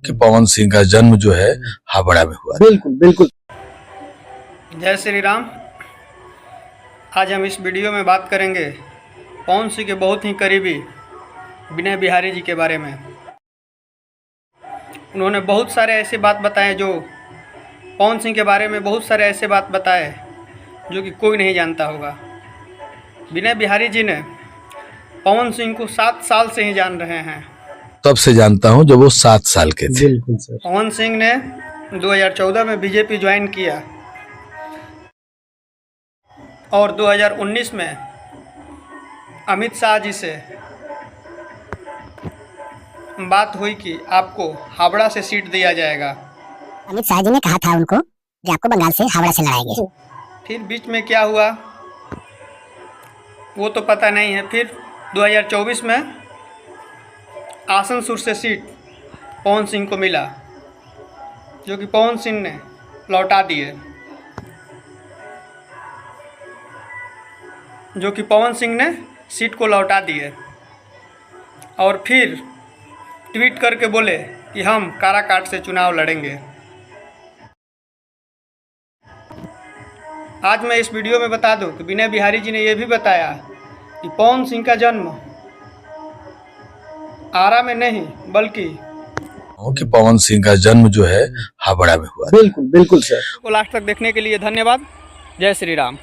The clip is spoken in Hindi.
कि पवन सिंह का जन्म जो है हावड़ा में हुआ। बिल्कुल बिल्कुल। जय श्री राम। आज हम इस वीडियो में बात करेंगे पवन सिंह के बहुत ही करीबी विनय बिहारी जी के बारे में। उन्होंने बहुत सारे ऐसे बात बताए जो पवन सिंह के बारे में बहुत सारे ऐसे बात बताए जो कि कोई नहीं जानता होगा। विनय बिहारी जी ने पवन सिंह को 7 साल से ही जान रहे हैं। तब से जानता हूं जब वो 7 साल के थे। बिल्कुल सर। पवन सिंह ने 2014 में बीजेपी ज्वाइन किया और 2019 में अमित शाह जी से बात हुई कि आपको हावड़ा से सीट दिया जाएगा। अमित शाह जी ने कहा था उनको कि आपको बंगाल से हावड़ा से लड़ाएंगे। फिर बीच में क्या हुआ वो तो पता नहीं है। फिर 2024 में आसनसोल से सीट पवन सिंह को मिला जो कि पवन सिंह ने लौटा दिए। सीट को लौटा दिए और फिर ट्वीट करके बोले कि हम काराकाट से चुनाव लड़ेंगे। आज मैं इस वीडियो में बता दूं कि विनय बिहारी जी ने यह भी बताया कि पवन सिंह का जन्म आरा में नहीं बल्कि कि पवन सिंह का जन्म जो है हावड़ा में हुआ। बिल्कुल बिल्कुल सर। को लास्ट तक देखने के लिए धन्यवाद। जय श्री राम।